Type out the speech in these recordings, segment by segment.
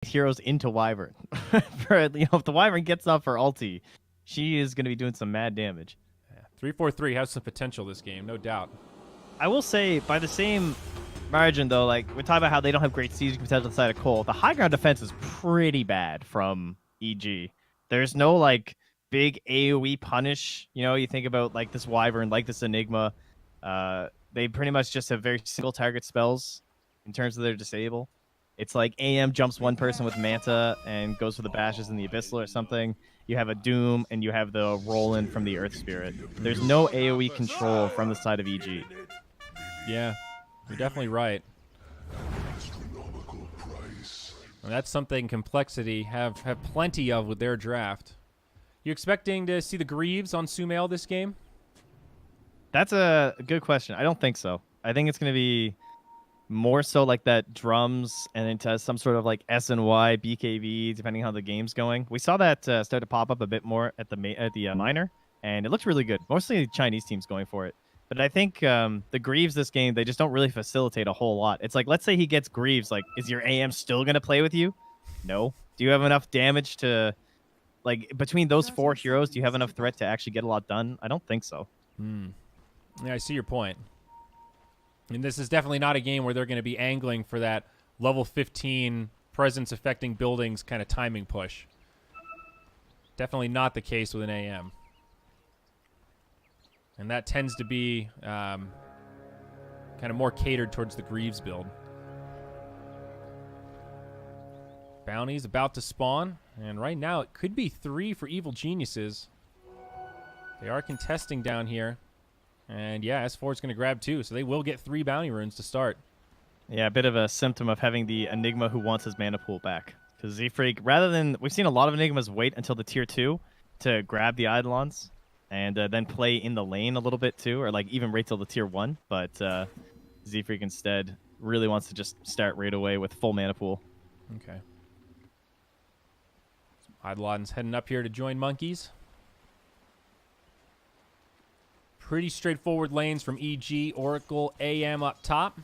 heroes into Wyvern. If the Wyvern gets off her ulti, she is going to be doing some mad damage. Yeah. 343 has some potential this game, no doubt. I will say, by the same margin, though, like, we talk about how they don't have great siege potential on the side of coL. The high ground defense is pretty bad from EG. There's no, like, big AoE punish. You think about, like, this Wyvern, like this Enigma. They pretty much just have very single target spells in terms of their disable. It's like AM jumps one person with Manta and goes for the bashes in the Abyssal or something. You have a Doom, and you have the Roland from the Earth Spirit. There's no AoE control from the side of EG. Yeah, you're definitely right. And that's something Complexity have plenty of with their draft. You expecting to see the Greaves on sumaiL this game? That's a good question. I don't think so. I think it's going to be more so like that drums and into some sort of like SNY, BKB, depending on how the game's going. We saw that start to pop up a bit more at the minor, and it looked really good. Mostly Chinese teams going for it. But I think the Greaves this game, they just don't really facilitate a whole lot. It's like, let's say he gets Greaves. Like, is your AM still going to play with you? No. Do you have enough damage to, like, between those 4 heroes, do you have enough threat to actually get a lot done? I don't think so. Yeah, I see your point. And this is definitely not a game where they're going to be angling for that level 15 presence affecting buildings kind of timing push. Definitely not the case with an AM. And that tends to be kind of more catered towards the Greaves build. Bounty's about to spawn. And right now it could be 3 for Evil Geniuses. They are contesting down here. And yeah, S4 is going to grab 2. So they will get 3 bounty runes to start. Yeah, a bit of a symptom of having the Enigma who wants his mana pool back. Because Z-Freak, rather than... We've seen a lot of Enigmas wait until the tier 2 to grab the Eidolons. And then play in the lane a little bit too, or like even wait till the tier 1. But Z-Freak instead really wants to just start right away with full mana pool. Okay. Eidolon's heading up here to join Monkeys. Pretty straightforward lanes from EG, Oracle, AM up top.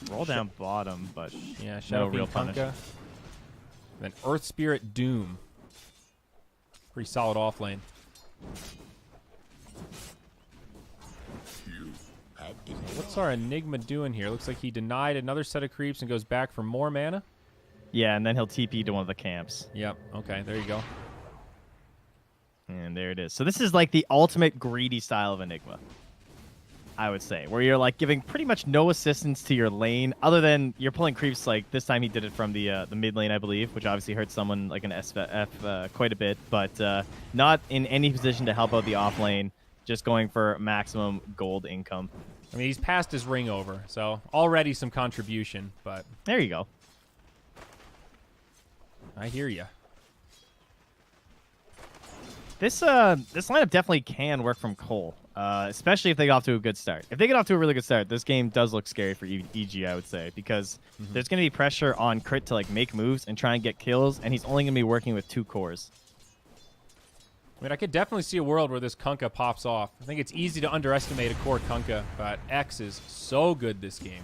Roll down bottom, but yeah, Shadow no real Fiend Kunkka. Then Earth Spirit Doom. Pretty solid off lane. What's our Enigma doing here? Looks like he denied another set of creeps and goes back for more mana. Yeah, and then he'll TP to one of the camps. Yep. Okay, there you go. And there it is. So this is like the ultimate greedy style of Enigma, I would say, where you're like giving pretty much no assistance to your lane, other than you're pulling creeps. Like this time he did it from the mid lane, I believe, which obviously hurts someone like an SF quite a bit, but not in any position to help out the off lane, just going for maximum gold income. I mean, he's passed his ring over, so already some contribution, but... There you go. I hear you. This lineup definitely can work from coL, especially if they get off to a good start. If they get off to a really good start, this game does look scary for EG, I would say, because there's going to be pressure on Crit to like make moves and try and get kills, and he's only going to be working with 2 cores. I mean, I could definitely see a world where this Kunkka pops off. I think it's easy to underestimate a core Kunkka, but X is so good this game.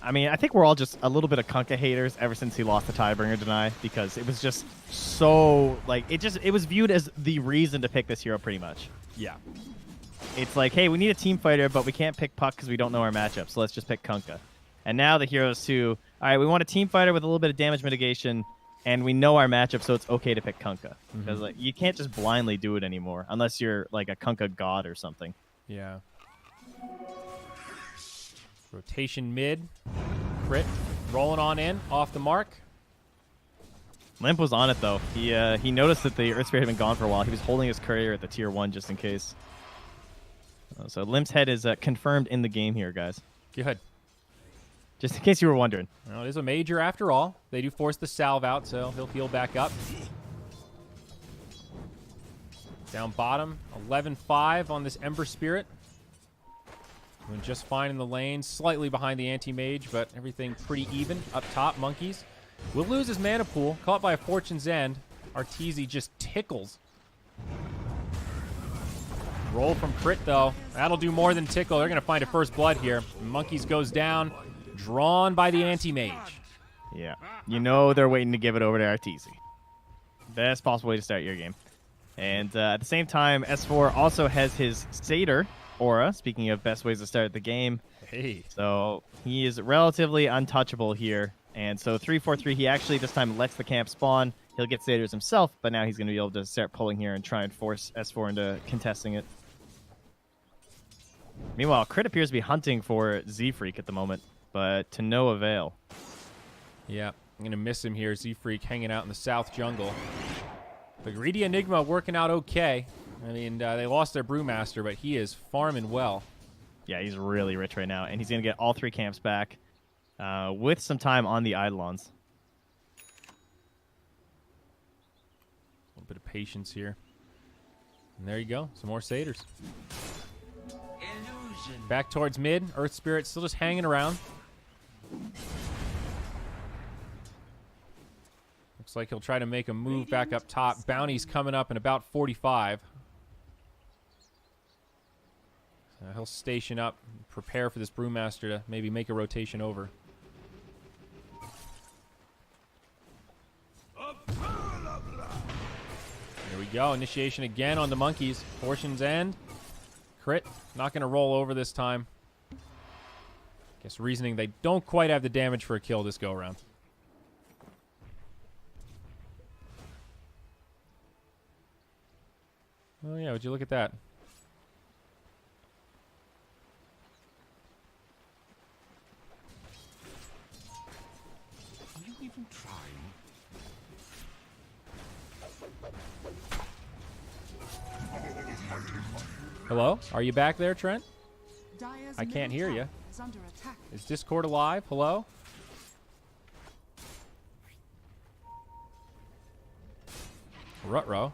I mean, I think we're all just a little bit of Kunkka haters ever since he lost the Tidebringer deny, because it was just so, like, it was viewed as the reason to pick this hero pretty much. Yeah. It's like, hey, we need a team fighter, but we can't pick Puck because we don't know our matchup, so let's just pick Kunkka. And now the heroes too, all right, we want a team fighter with a little bit of damage mitigation, and we know our matchup, so it's okay to pick Kunkka. Because like, you can't just blindly do it anymore, unless you're like a Kunkka god or something. Yeah. Rotation mid. Crit. Rolling on in. Off the mark. Limp was on it, though. He noticed that the Earth Spirit had been gone for a while. He was holding his courier at the tier 1 just in case. So Limp's head is confirmed in the game here, guys. Good. Just in case you were wondering. Well, it is a major after all. They do force the salve out, so he'll heal back up. Down bottom. 11-5 on this Ember Spirit. Doing just fine in the lane. Slightly behind the anti-mage, but everything pretty even. Up top, Monkeys. Will lose his mana pool. Caught by a Fortune's End. Arteezy just tickles. Roll from Crit, though. That'll do more than tickle. They're going to find a first blood here. Monkeys goes down. Drawn by the anti-mage. Yeah. You know they're waiting to give it over to Arteezy. Best possible way to start your game. And at the same time, S4 also has his Satyr aura, speaking of best ways to start the game. Hey. So he is relatively untouchable here. And so 3-4-3, he actually this time lets the camp spawn. He'll get Satyrs himself, but now he's going to be able to start pulling here and try and force S4 into contesting it. Meanwhile, Crit appears to be hunting for Z-Freak at the moment, but to no avail. Yeah, I'm going to miss him here. Z-Freak hanging out in the south jungle. The Greedy Enigma working out okay. I mean, they lost their Brewmaster, but he is farming well. Yeah, he's really rich right now, and he's going to get all 3 camps back with some time on the Eidolons. A little bit of patience here. And there you go. Some more Satyrs. Back towards mid. Earth Spirit still just hanging around. Looks like he'll try to make a move back up top. Bounty's coming up in about 45. He'll station up, prepare for this Brewmaster to maybe make a rotation over. There we go. Initiation again on the monkeys. Portion's end. Crit. Not going to roll over this time. Guess reasoning they don't quite have the damage for a kill this go around. Oh yeah, would you look at that? Are you even trying? Hello? Are you back there, Trent? I can't hear you. Is Discord alive? Hello? Rutrow.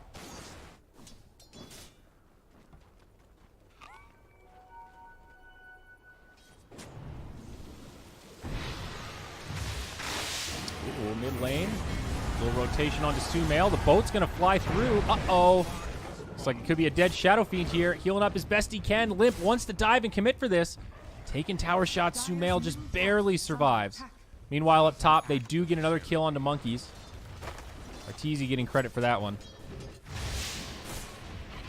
Ooh, mid lane. Little rotation onto sumaiL. The boat's going to fly through. Uh-oh. Looks like it could be a dead Shadow Fiend here. Healing up as best he can. Limp wants to dive and commit for this. Taking tower shots. sumaiL just barely survives. Meanwhile, up top, they do get another kill onto monkeys. Arteezy getting credit for that one.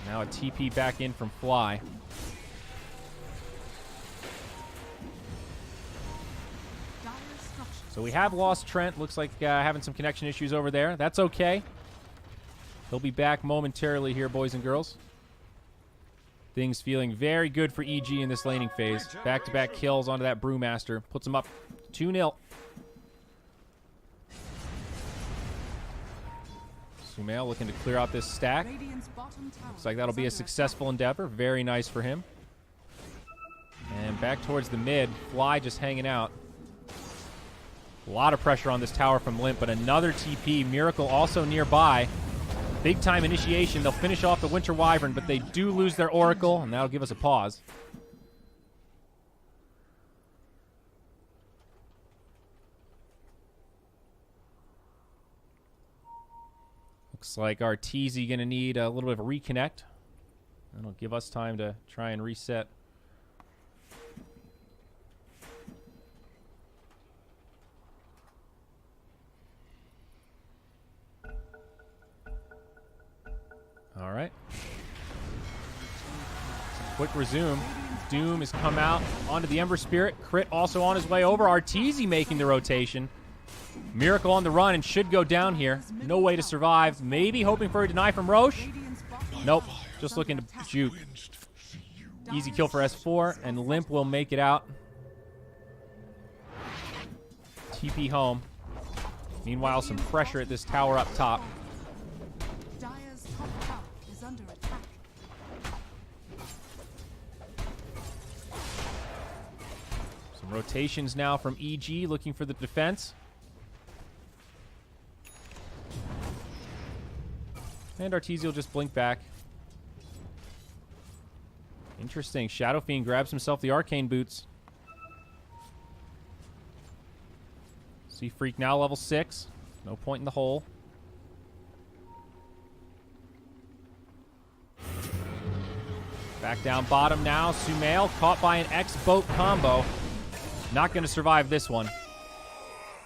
Now a TP back in from Fly. So we have lost Trent. Looks like having some connection issues over there. That's okay. He'll be back momentarily here, boys and girls. Things feeling very good for EG in this laning phase. Back-to-back kills onto that Brewmaster. Puts him up 2-0. sumaiL looking to clear out this stack. Looks like that'll be a successful endeavor. Very nice for him. And back towards the mid. Fly just hanging out. A lot of pressure on this tower from Limp, but another TP. Meracle also nearby. Big time initiation. They'll finish off the Winter Wyvern, but they do lose their Oracle, and that'll give us a pause. Looks like Arteezy going to need a little bit of a reconnect. That'll give us time to try and reset. All right. Quick resume. Doom has come out onto the Ember Spirit. Crit also on his way over. Arteezy making the rotation. Meracle on the run and should go down here. No way to survive. Maybe hoping for a deny from Roche. Nope. Just looking to juke. Easy kill for S4, and Limp will make it out. TP home. Meanwhile, some pressure at this tower up top. Some rotations now from EG, looking for the defense. And Arteezy will just blink back. Interesting. Shadow Fiend grabs himself the Arcane Boots. Z-Freak now level 6. No point in the hole. Back down bottom now. sumaiL caught by an X-Boat combo. Not going to survive this one.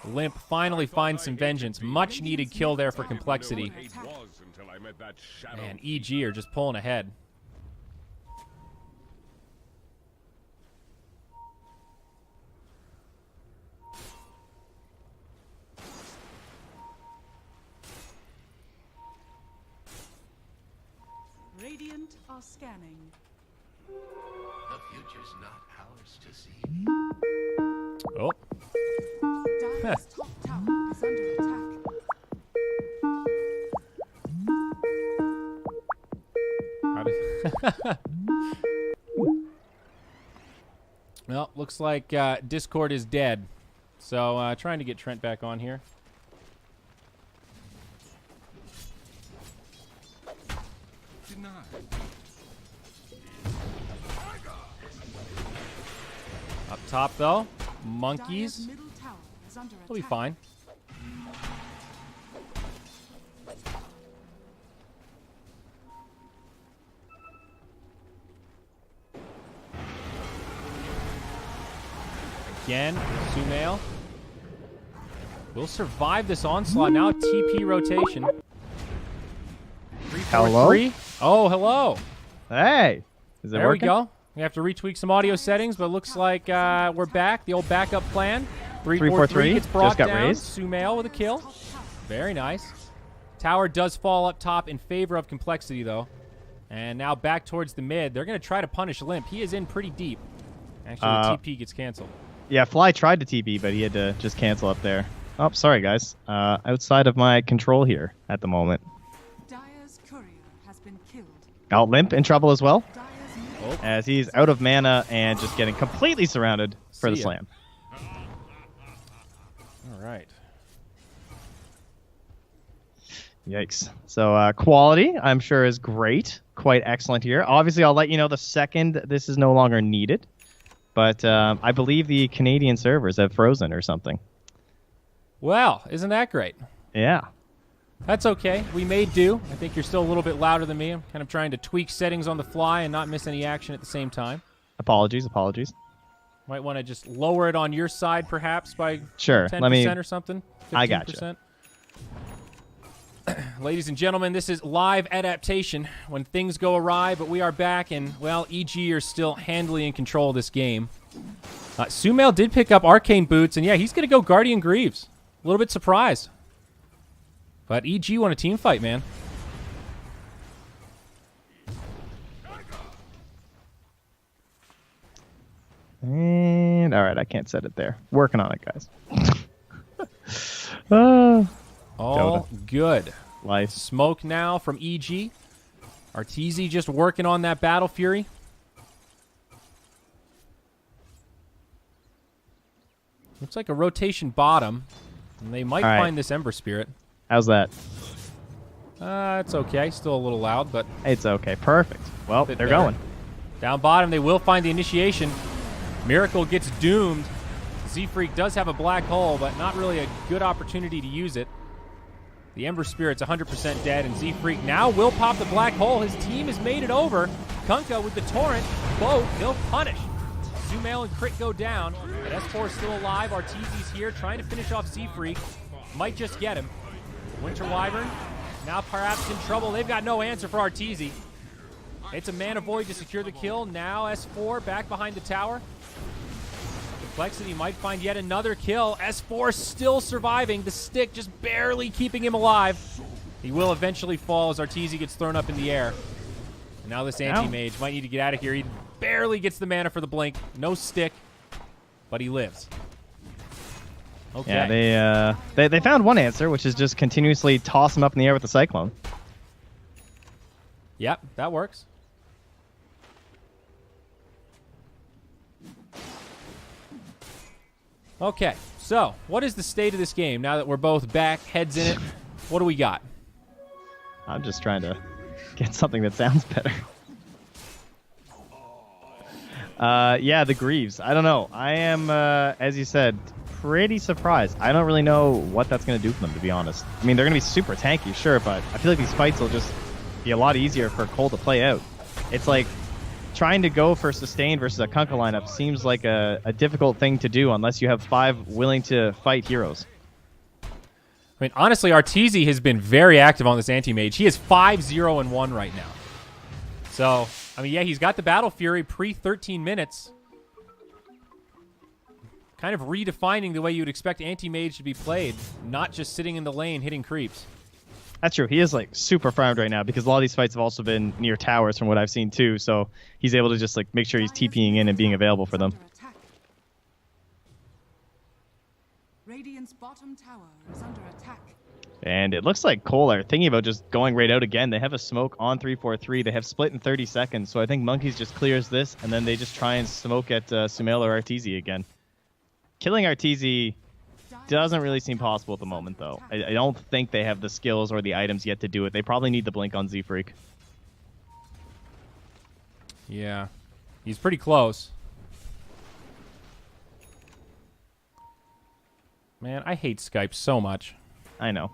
Limp finally finds some vengeance. Much needed kill there for complexity. Man, EG are just pulling ahead. Radiant are scanning. The future's not ours to see. Oh. Dire's top tower is under attack. Well, looks like Discord is dead. So trying to get Trent back on here. Up top, though, monkeys. Dire's middle tower is under We'll be attack. fine. Again, sumaiL. We'll survive this onslaught. Now TP rotation. 3, 4, Hello? 3. Oh, hello. Hey, is it There working? we go. We have to retweak some audio settings, but it looks like we're back. The old backup plan. 3, 4, 3 gets brought just got down. raised. sumaiL with a kill. Very nice. Tower does fall up top in favor of complexity, though. And now back towards the mid. They're going to try to punish Limp. He is in pretty deep. Actually, the TP gets canceled. Yeah, Fly tried to TP, but he had to just cancel up there. Oh, sorry, guys. Outside of my control here at the moment. Dire's courier has been killed. Oh, Limp in trouble as well, Dire's middle Oh, as he's out of mana and just getting completely surrounded for the See ya. slam. all right. Yikes. So quality, I'm sure, is great. Quite excellent here. Obviously, I'll let you know the second this is no longer needed. But I believe the Canadian servers have frozen or something. Well, isn't that great? Yeah. That's okay. We may do. I think you're still a little bit louder than me. I'm kind of trying to tweak settings on the fly and not miss any action at the same time. Apologies. Might want to just lower it on your side, perhaps, by Sure, 10% let me- or something. 15%. I gotcha. Ladies and gentlemen, this is live adaptation when things go awry, but we are back, and, well, EG are still handily in control of this game. sumaiL did pick up Arcane Boots, and, yeah, he's going to go Guardian Greaves. A little bit surprised. But EG won a team fight, man. And all right, I can't set it there. Working on it, guys. Ah, All good. life. Smoke now from EG. Arteezy just working on that Battle Fury. Looks like a rotation bottom. And they might All right. find this Ember Spirit. How's that? It's okay. Still a little loud, but It's okay. Perfect. Well, Bit they're better. going. down bottom they will find the initiation. Meracle gets doomed. Z-Freak does have a black hole, but not really a good opportunity to use it. The Ember Spirit's 100% dead, and Z-Freak now will pop the black hole. His team has made it over. Kunkka with the Torrent. Both, he'll punish. sumaiL and Crit go down, but S4 is still alive. Arteezy's here trying to finish off Z-Freak. Might just get him. Winter Wyvern now perhaps in trouble. They've got no answer for Arteezy. It's a mana void to secure the kill. Now S4 back behind the tower. Complexity might find yet another kill. S4 still surviving. The stick just barely keeping him alive. He will eventually fall as Arteezy gets thrown up in the air. And now this anti-mage might need to get out of here. He barely gets the mana for the blink. No stick, but he lives. Okay. Yeah, they found one answer, which is just continuously toss them up in the air with the Cyclone. Yep, that works. Okay, so what is the state of this game now that we're both back, heads in it? What do we got? I'm just trying to get something that sounds better. Yeah, the Greaves. I don't know. I am, as you said, pretty surprised. I don't really know what that's going to do for them, to be honest. I mean, they're going to be super tanky, sure, but I feel like these fights will just be a lot easier for coL to play out. It's like trying to go for sustain versus a Kunkka lineup seems like a difficult thing to do unless you have 5 willing to fight heroes. I mean, honestly, Arteezy has been very active on this anti-mage. He is 5-0-1 right now. So, I mean, yeah, he's got the Battle Fury pre-13 minutes. Kind of redefining the way you would expect anti-mage to be played, not just sitting in the lane hitting creeps. That's true. He is like super farmed right now because a lot of these fights have also been near towers from what I've seen too. So he's able to just like make sure he's TPing in and being available for them. Radiant's bottom tower is under attack. And it looks like coL are thinking about just going right out again. They have a smoke on 3-4-3. They have split in 30 seconds. So I think Monkeys just clears this and then they just try and smoke at sumaiL or Arteezy again. Killing Arteezy doesn't really seem possible at the moment, though. I don't think they have the skills or the items yet to do it. They probably need the blink on Z-Freak. Yeah. He's pretty close. Man, I hate Skype so much. I know.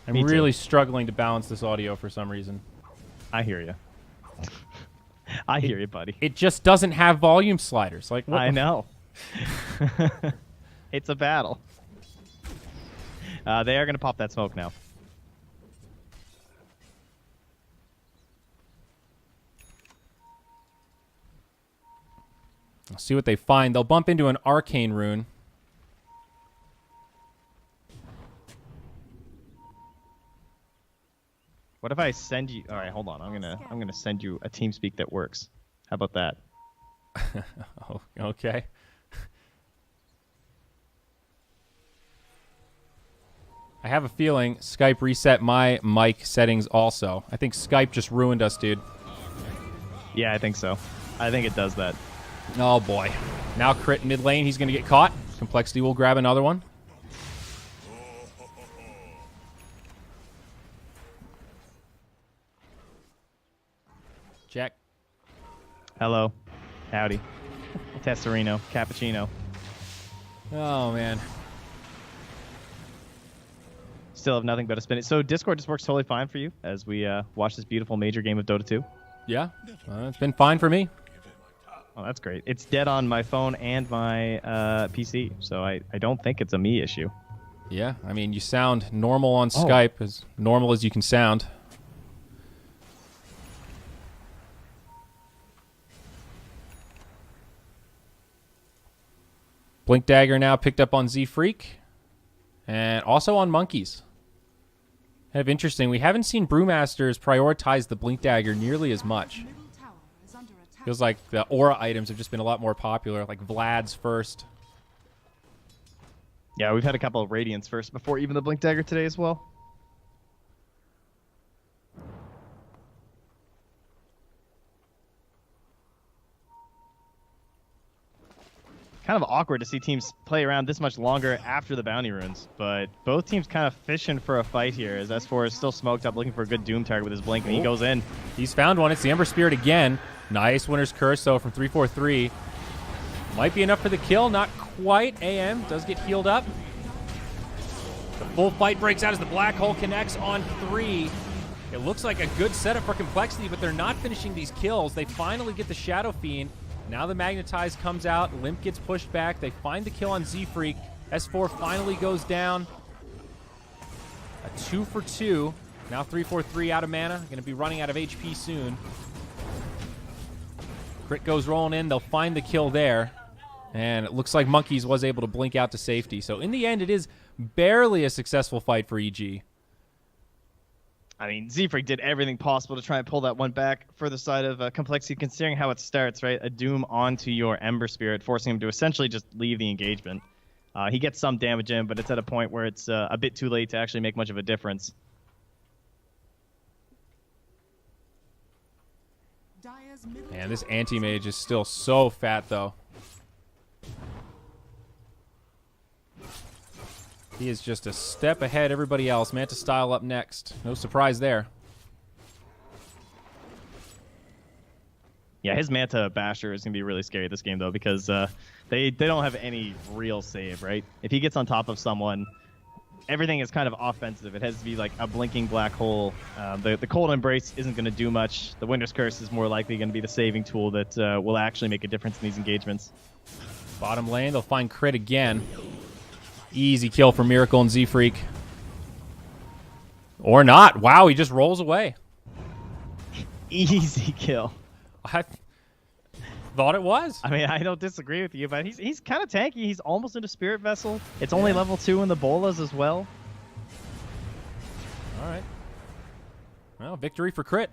I'm Me really too. struggling to balance this audio for some reason. I hear you. I hear you, buddy. It just doesn't have volume sliders. Like, what I know. It's a battle. They are going to pop that smoke now. Let's see what they find. They'll bump into an arcane rune. What if I send you? All right, hold on. I'm gonna send you a TeamSpeak that works. How about that? Oh, okay. I have a feeling Skype reset my mic settings also. I think Skype just ruined us, dude. Yeah, I think so. I think it does that. Oh, boy. Now crit mid lane. He's going to get caught. Complexity will grab another one. Check. Hello. Howdy. Tesserino. Cappuccino. Oh, man. Still have nothing but a spin. So Discord just works totally fine for you as we watch this beautiful major game of Dota 2? Yeah. It's been fine for me. Oh, that's great. It's dead on my phone and my PC, so I don't think it's a me issue. Yeah. I mean, you sound normal on Skype, as normal as you can sound. Blink Dagger now picked up on Z-Freak. And also on Monkeys. Kind of interesting. We haven't seen Brewmasters prioritize the Blink Dagger nearly as much. Middle tower is under attack. Feels like the aura items have just been a lot more popular, like Vlad's first. Yeah, we've had a couple of Radiants first before even the Blink Dagger today as well. Kind of awkward to see teams play around this much longer after the bounty runes, but both teams kind of fishing for a fight here as S4 is still smoked up looking for a good Doom target with his blink, and he goes in. He's found one. It's the Ember Spirit again. Nice Winter's Curse, though, from 343. Might be enough for the kill. Not quite. AM does get healed up. The full fight breaks out as the Black Hole connects on 3. It looks like a good setup for Complexity, but they're not finishing these kills. They finally get the Shadow Fiend. Now the Magnetize comes out. Limp gets pushed back. They find the kill on Z-Freak. S4 finally goes down. A 2 for 2. Now 343 out of mana. Going to be running out of HP soon. Crit goes rolling in. They'll find the kill there. And it looks like Monkeys was able to blink out to safety. So in the end, it is barely a successful fight for EG. I mean, Z-Freak did everything possible to try and pull that one back for the side of Complexity, considering how it starts, right? A Doom onto your Ember Spirit, forcing him to essentially just leave the engagement. He gets some damage in, but it's at a point where it's a bit too late to actually make much of a difference. Dire's middle Man, this tower anti-mage is still so fat, though. He is just a step ahead everybody else. Manta Style up next. No surprise there. Yeah, his Manta Basher is going to be really scary this game, though, because they don't have any real save, right? If he gets on top of someone, everything is kind of offensive. It has to be like a blinking black hole. The cold embrace isn't going to do much. The Winter's Curse is more likely going to be the saving tool that will actually make a difference in these engagements. Bottom lane, they'll find crit again. Easy kill for Meracle and Z-Freak. Or not. Wow, he just rolls away. Easy kill. I thought it was. I mean, I don't disagree with you, but he's kind of tanky. He's almost into Spirit Vessel. It's only level 2 in the bolas as well. All right. Well, victory for crit.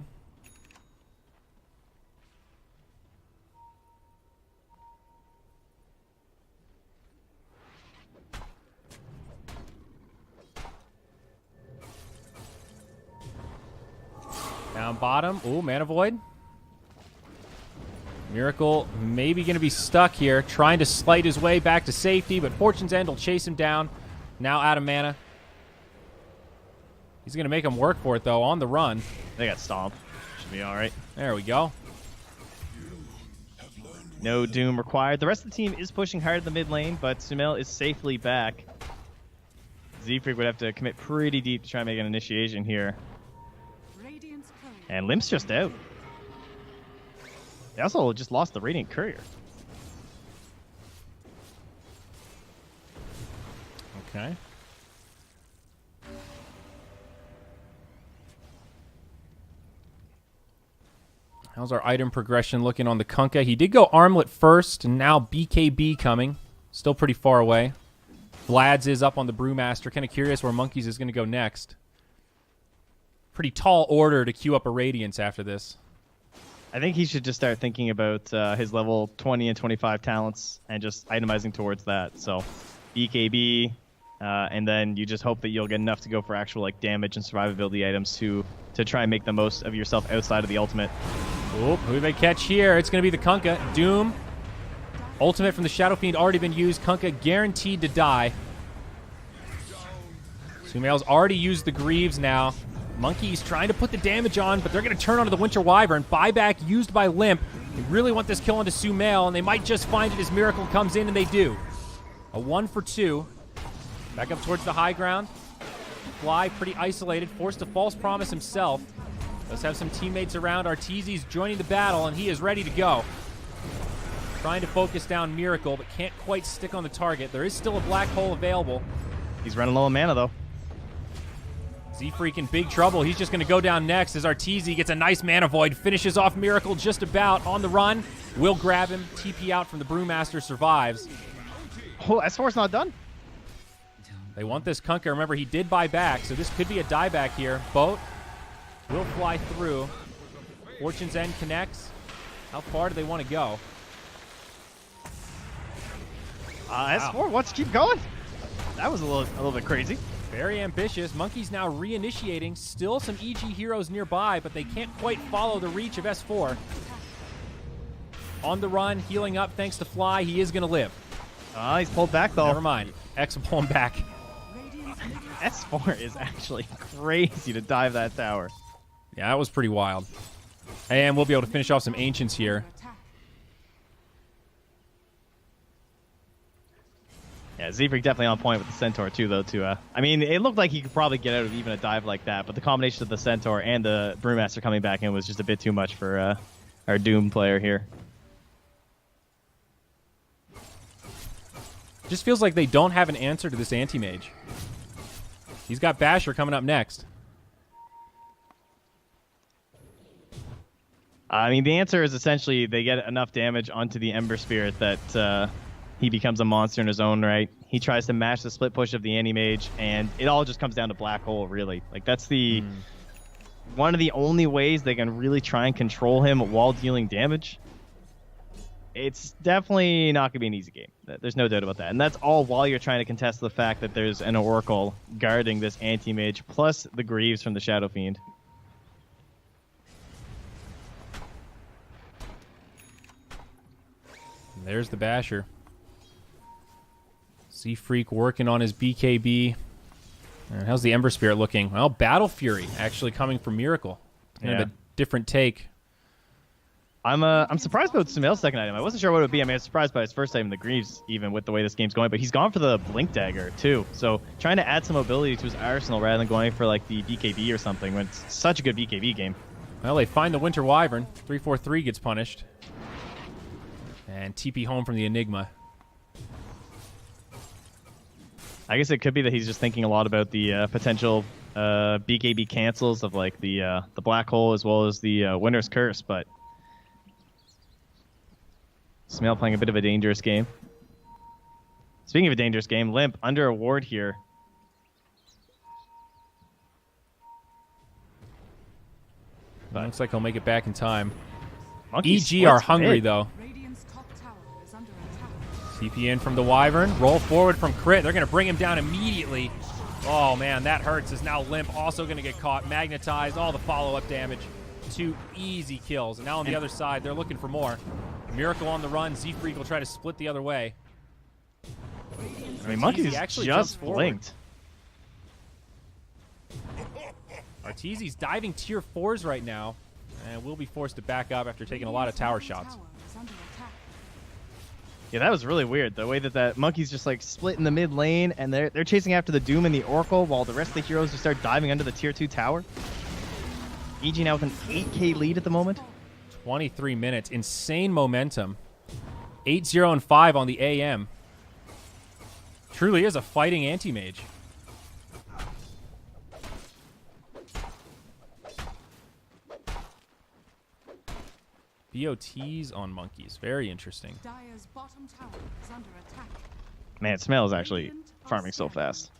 Down bottom. Ooh, Mana Void. Meracle maybe going to be stuck here, trying to slight his way back to safety, but Fortune's End will chase him down. Now out of mana. He's going to make him work for it, though, on the run. They got Stomp. Should be all right. There we go. No Doom required. The rest of the team is pushing hard in the mid lane, but sumaiL is safely back. Z-Freak would have to commit pretty deep to try and make an initiation here. And Limp's just out. They also just lost the Radiant Courier. Okay. How's our item progression looking on the Kunkka? He did go Armlet first, and now BKB coming. Still pretty far away. Vlad's is up on the Brewmaster. Kind of curious where Monkeys is going to go next. Pretty tall order to queue up a Radiance after this. I think he should just start thinking about his level 20 and 25 talents and just itemizing towards that. So BKB, and then you just hope that you'll get enough to go for actual like damage and survivability items to try and make the most of yourself outside of the ultimate. Oop, who they catch here? It's going to be the Kunkka. Doom. Ultimate from the Shadow Fiend already been used. Kunkka guaranteed to die. sumaiL's already used the Greaves now. Monkey's trying to put the damage on, but they're going to turn onto the Winter Wyvern. Buyback used by Limp. They really want this kill onto sumaiL, and they might just find it as Meracle comes in, and they do. A 1 for 2. Back up towards the high ground. Fly pretty isolated, forced to false promise himself. Does have some teammates around. Arteezy's joining the battle, and he is ready to go. Trying to focus down Meracle, but can't quite stick on the target. There is still a black hole available. He's running low on mana, though. Z-Freak in big trouble. He's just going to go down next as Arteezy gets a nice Mana Void. Finishes off Meracle just about on the run. Will grab him. TP out from the Brewmaster. Survives. Oh, S4's not done. They want this Kunkka. Remember, he did buy back, so this could be a dieback here. Boat will fly through. Fortune's End connects. How far do they want to go? S4 wants to keep going. That was a little bit crazy. Very ambitious. Monkey's now reinitiating. Still some EG heroes nearby, but they can't quite follow the reach of S4. On the run, healing up thanks to Fly. He is going to live. He's pulled back, though. Never mind. X will pull him back. S4 is actually crazy to dive that tower. Yeah, that was pretty wild. And we'll be able to finish off some Ancients here. Yeah, Z-Freak definitely on point with the Centaur, too, though, I mean, it looked like he could probably get out of even a dive like that, but the combination of the Centaur and the Brewmaster coming back in was just a bit too much for our Doom player here. Just feels like they don't have an answer to this Anti-Mage. He's got Basher coming up next. I mean, the answer is essentially they get enough damage onto the Ember Spirit that he becomes a monster in his own right. He tries to match the split push of the Anti-Mage, and it all just comes down to Black Hole, really. Like, that's the one of the only ways they can really try and control him while dealing damage. It's definitely not going to be an easy game. There's no doubt about that. And that's all while you're trying to contest the fact that there's an Oracle guarding this Anti-Mage, plus the Greaves from the Shadow Fiend. There's the Basher. Z-Freak working on his BKB. And how's the Ember Spirit looking? Well, Battle Fury actually coming from Meracle. Kind of a different take. I'm surprised about sumaiL's second item. I wasn't sure what it would be. I mean, I was surprised by his first item, the Greaves, even with the way this game's going. But he's gone for the Blink Dagger, too. So trying to add some mobility to his arsenal rather than going for, like, the BKB or something when it's such a good BKB game. Well, they find the Winter Wyvern. 343 gets punished. And TP home from the Enigma. I guess it could be that he's just thinking a lot about the potential BKB cancels of, like, the Black Hole as well as the Winter's Curse, but sumaiL playing a bit of a dangerous game. Speaking of a dangerous game, Limp under a ward here. But looks like he'll make it back in time. Monkey EG are splits hungry, mid. though. Radiant's top tower is under attack. TP in from the Wyvern. Roll forward from Crit. They're going to bring him down immediately. Oh, man, that hurts. Is now Limp also going to get caught. Magnetized. All the follow-up damage. 2 easy kills. And now on the other side, they're looking for more. Meracle on the run. Z-Freak will try to split the other way. I mean, Monkey's actually just jumps forward. blinked. Arteezy's diving tier 4s right now. And will be forced to back up after taking a lot of tower shots. Tower is under attack. Yeah, that was really weird. The way that Monkey's just like split in the mid lane, and they're chasing after the Doom and the Oracle, while the rest of the heroes just start diving under the tier 2 tower. EG now with an 8k lead at the moment. 23 minutes. Insane momentum. 8-0 and 5 on the AM. Truly is a fighting anti-mage. BOTs on monkeys. Very interesting. Dire's bottom tower is under attack. Man, sumaiL is actually farming so fast.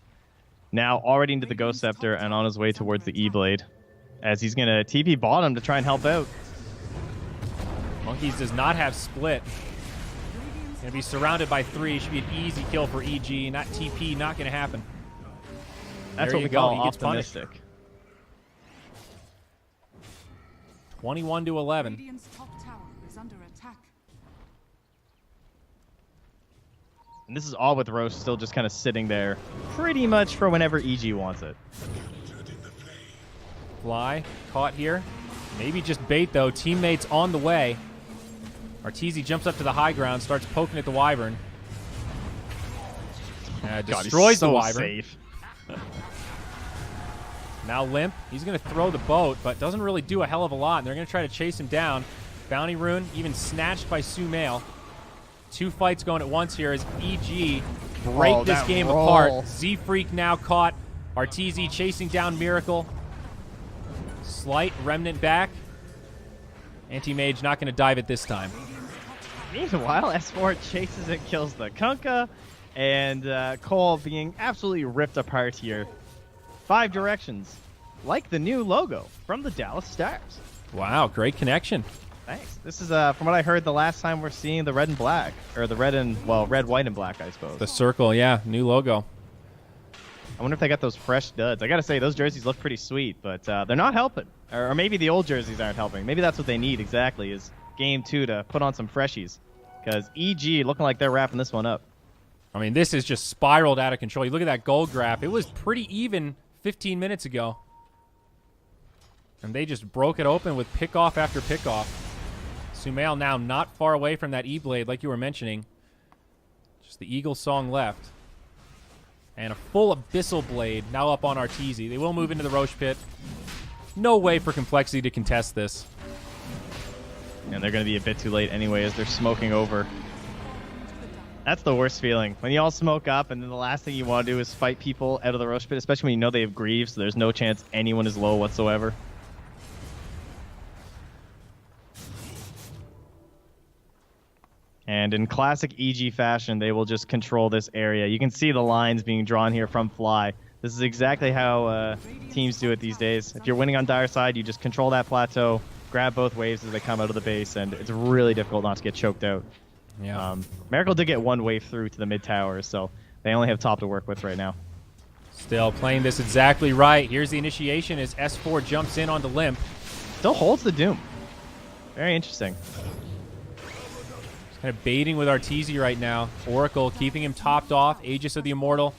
Now already into the Ghost Scepter and on his way towards the E-Blade, as he's going to TP bottom to try and help out. Monkeys does not have split. Going to be surrounded by 3. Should be an easy kill for EG. Not TP. Not going to happen. That's There what you we go. call He gets punished. optimistic. 21 to 11. Radiant's top tower is under attack. And this is all with Roche still just kind of sitting there pretty much for whenever EG wants it. Fly. Caught here. Maybe just bait, though. Teammates on the way. Arteezy jumps up to the high ground, starts poking at the Wyvern. God, he's Destroys so the Wyvern. safe. Now Limp. He's going to throw the boat, but doesn't really do a hell of a lot. And they're going to try to chase him down. Bounty Rune even snatched by sumaiL. 2 fights going at once here as EG break this game apart. Z-Freak now caught. Arteezy chasing down Meracle. Slight remnant back. Anti-Mage not going to dive it this time. Meanwhile, S4 chases and kills the Kunkka, and coL being absolutely ripped apart here. 5 directions, like the new logo from the Dallas Stars. Wow, great connection. Thanks. This is, from what I heard, the last time we're seeing the red and black, or the red and, well, red, white, and black, I suppose. The circle, yeah, new logo. I wonder if they got those fresh duds. I gotta say, those jerseys look pretty sweet, but they're not helping. Or maybe the old jerseys aren't helping. Maybe that's what they need exactly, is Game 2 to put on some freshies. Because EG looking like they're wrapping this one up. I mean, this is just spiraled out of control. You look at that gold graph. It was pretty even 15 minutes ago. And they just broke it open with pickoff after pickoff. sumaiL now not far away from that E-Blade, like you were mentioning. Just the Eagle Song left. And a full Abyssal Blade now up on Arteezy. They will move into the Roche Pit. No way for Complexity to contest this. And they're going to be a bit too late anyway as they're smoking over. That's the worst feeling. When you all smoke up and then the last thing you want to do is fight people out of the Roche Pit, especially when you know they have Greaves, so there's no chance anyone is low whatsoever. And in classic EG fashion, they will just control this area. You can see the lines being drawn here from Fly. This is exactly how teams do it these days. If you're winning on Dire side, you just control that plateau, grab both waves as they come out of the base, and it's really difficult not to get choked out. Yeah. Meracle did get one wave through to the mid towers, so they only have top to work with right now. Still playing this exactly right. Here's the initiation as S4 jumps in onto Limp. Still holds the Doom. Very interesting. Kind of baiting with Arteezy right now. Oracle keeping him topped off. Aegis of the Immortal.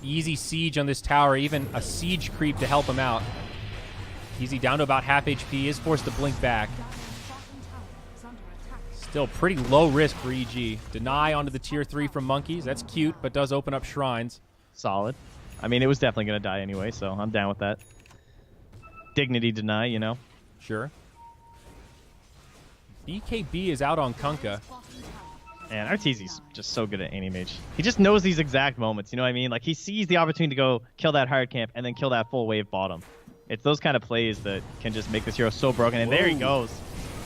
Easy siege on this tower. Even a siege creep to help him out. Arteezy down to about half HP. Is forced to blink back. Still pretty low risk for EG. Deny onto the tier 3 from Monkeys. That's cute, but does open up shrines. Solid. I mean, it was definitely going to die anyway, so I'm down with that. Dignity deny, you know? Sure. BKB is out on Kunkka. And Arteezy's just so good at anti-mage. He just knows these exact moments, you know what I mean? Like, he sees the opportunity to go kill that hard camp and then kill that full wave bottom. It's those kind of plays that can just make this hero so broken. And there he goes.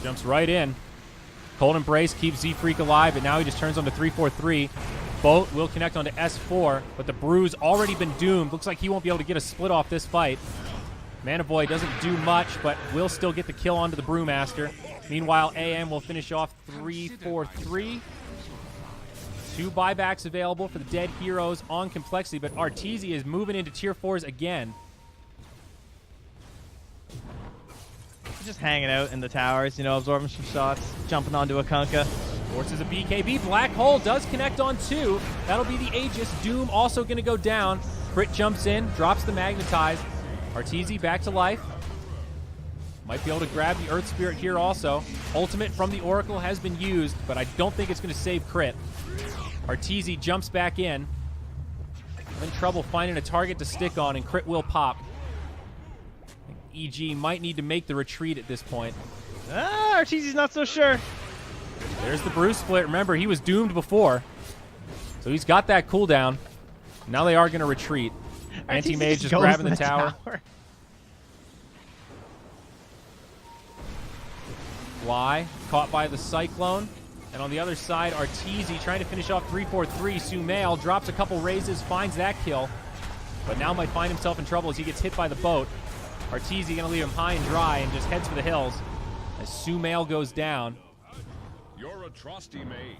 Jumps right in. Cold Embrace keeps Z-Freak alive, but now he just turns on to 3-4-3. Boat will connect onto S4, but the Brew's already been doomed. Looks like he won't be able to get a split off this fight. Mana Void doesn't do much, but will still get the kill onto the Brewmaster. Meanwhile, AM will finish off 3-4-3. 2 buybacks available for the dead heroes on Complexity, but Arteezy is moving into tier 4s again. Just hanging out in the towers, you know, absorbing some shots, jumping onto a Kunkka. Forces a BKB. Black Hole does connect on 2. That'll be the Aegis. Doom also going to go down. Crit jumps in, drops the Magnetize. Arteezy back to life. Might be able to grab the Earth Spirit here also. Ultimate from the Oracle has been used, but I don't think it's going to save Crit. Arteezy jumps back in. Having trouble finding a target to stick on, and Crit will pop. EG might need to make the retreat at this point. Arteezy's not so sure. There's the Brew split. Remember, he was doomed before. So he's got that cooldown. Now they are going to retreat. Anti-Mage just grabbing the tower. Fly, caught by the Cyclone. And on the other side, Arteezy trying to finish off 3-4-3. sumaiL drops a couple raises, finds that kill. But now might find himself in trouble as he gets hit by the boat. Arteezy going to leave him high and dry and just heads for the hills as sumaiL goes down. You're a trusty mate.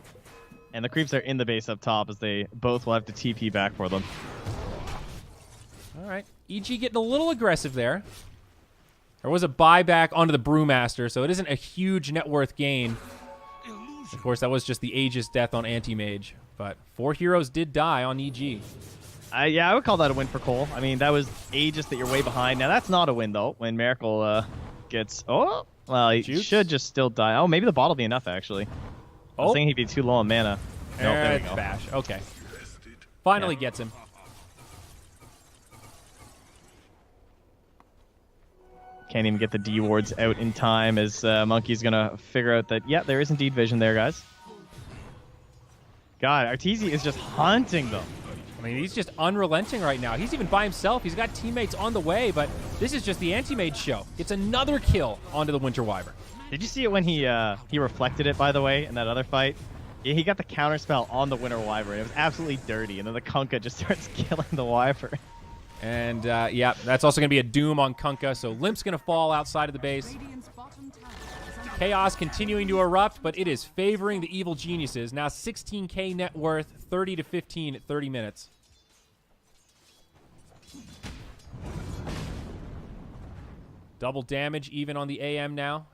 And the creeps are in the base up top as they both will have to TP back for them. All right. EG getting a little aggressive there. There was a buyback onto the Brewmaster, so it isn't a huge net worth gain. Of course, that was just the Aegis death on Anti-Mage. But 4 heroes did die on EG. Yeah, I would call that a win for coL. I mean, that was Aegis that you're way behind. Now, that's not a win, though, when Meracle gets... Oh, well, he should just still die. Oh, maybe the bot will be enough, actually. I was thinking he'd be too low on mana. No, there we go. Bash. Okay. Finally gets him. Can't even get the D wards out in time as Monkey's going to figure out that, yeah, there is indeed vision there, guys. God, Arteezy is just haunting them. I mean, he's just unrelenting right now. He's even by himself. He's got teammates on the way, but this is just the Anti-Mage show. It's another kill onto the Winter Wyvern. Did you see it when he reflected it, by the way, in that other fight? Yeah, he got the counterspell on the Winter Wyvern. It was absolutely dirty, and then the Kunkka just starts killing the Wyvern. And, yeah, that's also going to be a Doom on Kunkka, so Limp's going to fall outside of the base. Chaos continuing to erupt, but it is favoring the evil geniuses. Now 16k net worth, 30 to 15 at 30 minutes. Double damage even on the AM now.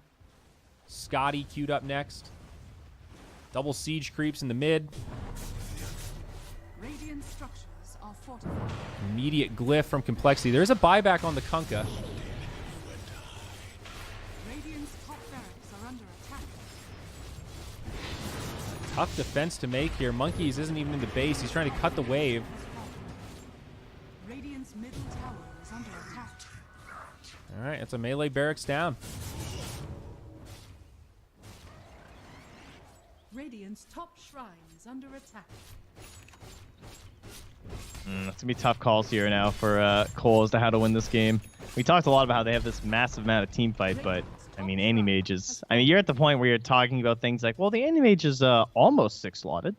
Scotty queued up next. Double siege creeps in the mid. Radiant structures are fortified. Immediate glyph from Complexity. There's a buyback on the Kunkka. Radiant's top barracks are under attack. Tough defense to make here. Monkeys isn't even in the base. He's trying to cut the wave. Radiant's middle tower is under attack. All right, it's a melee barracks down. Radiant's top shrine is under attack. It's going to be tough calls here now for coL as to how to win this game. We talked a lot about how they have this massive amount of team fight, but, I mean, Anti-Mage is... I mean, you're at the point where you're talking about things like, well, the Anti-Mage is almost 6-slotted.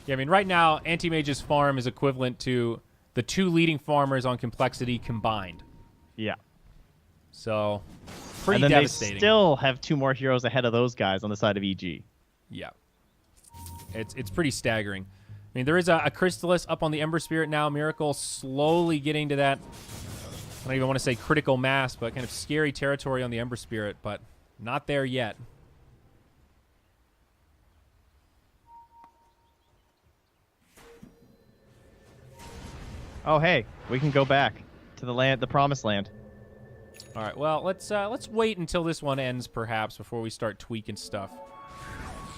Yeah, I mean, right now, Anti-Mage's farm is equivalent to the 2 leading farmers on Complexity combined. Yeah. So, pretty and then devastating. They still have 2 more heroes ahead of those guys on the side of EG. Yeah. It's pretty staggering. I mean, there is a Crystallis up on the Ember Spirit now. Meracle slowly getting to that, I don't even want to say critical mass, but kind of scary territory on the Ember Spirit, but not there yet. Oh, hey, we can go back to the land, the promised land. All right, well, let's wait until this one ends, perhaps, before we start tweaking stuff.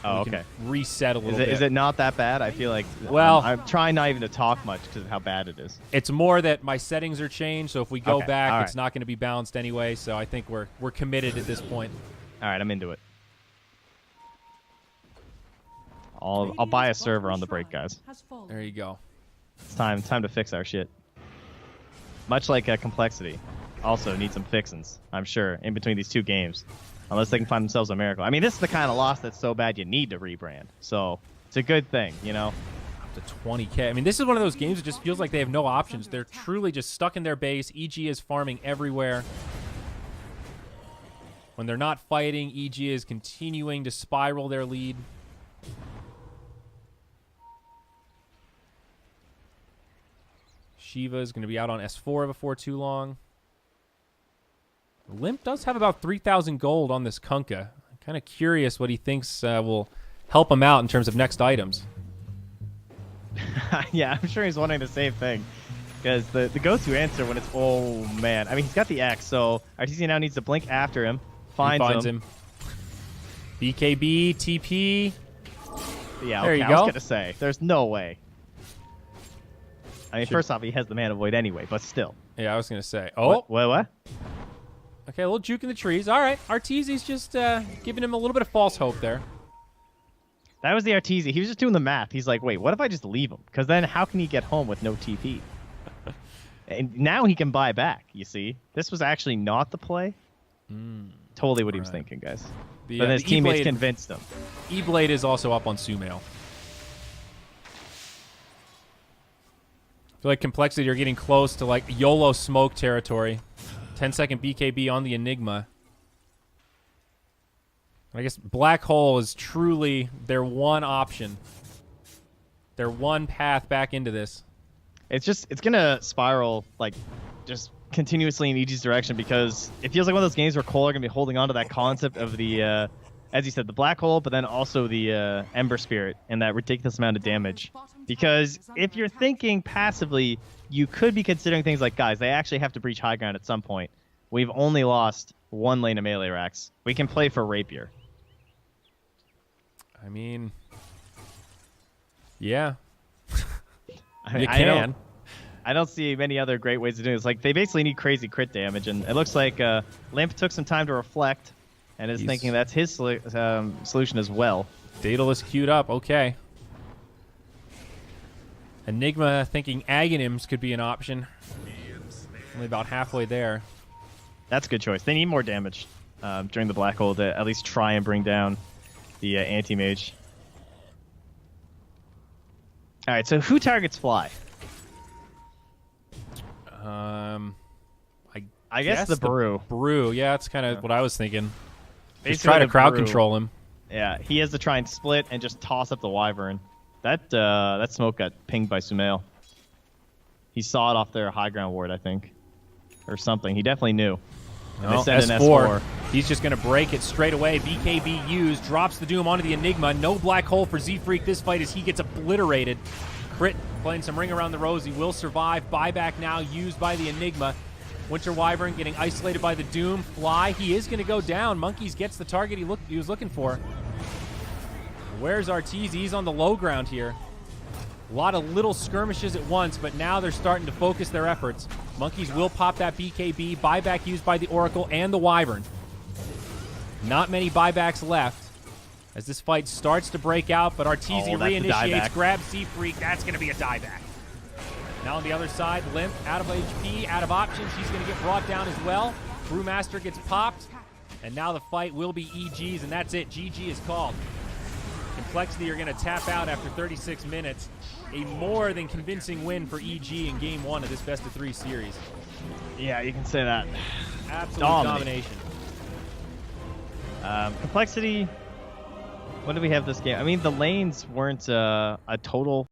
Oh, We can okay. Reset a little bit. Is it not that bad? I feel like Well, I'm trying not even to talk much because of how bad it is. It's more that my settings are changed, so if we go Okay, back, all it's right. not going to be balanced anyway. So I think we're committed at this point. All right, I'm into it. I'll buy a server on the break, guys. There you go. It's time to fix our shit. Much like Complexity, also needs some fixins, I'm sure, in between these two games, unless they can find themselves a miracle. I mean, this is the kind of loss that's so bad you need to rebrand, so it's a good thing, you know. Up to 20K. I mean, this is one of those games that just feels like they have no options. They're truly just stuck in their base. EG is farming everywhere. When they're not fighting, EG is continuing to spiral their lead. Shiva is going to be out on S4 before too long. Limp does have about 3,000 gold on this Kunkka. I'm kind of curious what he thinks will help him out in terms of next items. Yeah, I'm sure he's wondering the same thing. Because the go-to answer when it's, oh, man. I mean, he's got the X, so RTC now needs to blink after him. Finds him. BKB, TP. Yeah, There okay, you I was go. going to say. There's no way. I mean, first off, he has the mana void anyway, but still. Yeah, I was going to say. Oh. What? Okay, a little juke in the trees. All right. Arteezy's just giving him a little bit of false hope there. That was the Arteezy. He was just doing the math. He's like, wait, what if I just leave him? Because then how can he get home with no TP? And now he can buy back, you see? This was actually not the play. Totally what he was thinking, guys. But then his teammates convinced him. E-Blade is also up on sumaiL. I feel like Complexity are getting close to like YOLO smoke territory. 10-second BKB on the Enigma. I guess Black Hole is truly their one option. Their one path back into this. It's going to spiral, like, just continuously in EG's direction because it feels like one of those games where coL are going to be holding on to that concept of the, as you said, the Black Hole, but then also the Ember Spirit and that ridiculous amount of damage. Because if you're thinking passively, you could be considering things like, guys, they actually have to breach high ground at some point. We've only lost one lane of melee racks. We can play for Rapier. I mean, yeah. I You can. I don't see many other great ways to do this. Like, they basically need crazy crit damage, and it looks like Limp took some time to reflect and is thinking that's his solution as well. Daedalus queued up. Okay. Enigma thinking Aghanims could be an option. Only about halfway there. That's a good choice. They need more damage during the Black Hole to at least try and bring down the anti-mage. All right, so who targets Fly? I guess the Brew. Brew, yeah, that's kind of what I was thinking. Just Basically try to the crowd Brew. control him. Yeah, he has to try and split and just toss up the Wyvern. That smoke got pinged by sumaiL. He saw it off their high ground ward, I think, or something. He definitely knew. And they sent an S4. He's just going to break it straight away. BKB used, drops the Doom onto the Enigma. No Black Hole for Z-Freak this fight as he gets obliterated. Crit playing some Ring Around the Rosy will survive. Buyback now used by the Enigma. Winter Wyvern getting isolated by the Doom. Fly, he is going to go down. Monkeys gets the target he was looking for. Where's Arteezy? He's on the low ground here. A lot of little skirmishes at once, but now they're starting to focus their efforts. Monkeys will pop that BKB. Buyback used by the Oracle and the Wyvern. Not many buybacks left as this fight starts to break out, but Arteezy reinitiates, grabs Z-Freak. That's going to be a dieback. Now on the other side, Limp, out of HP, out of options. He's going to get brought down as well. Brewmaster gets popped, and now the fight will be EG's, and that's it. GG is called. Complexity are going to tap out after 36 minutes. A more than convincing win for EG in Game 1 of this best-of-3 series. Yeah, you can say that. Absolute Domination. domination. Complexity. What do we have this game? I mean, the lanes weren't a total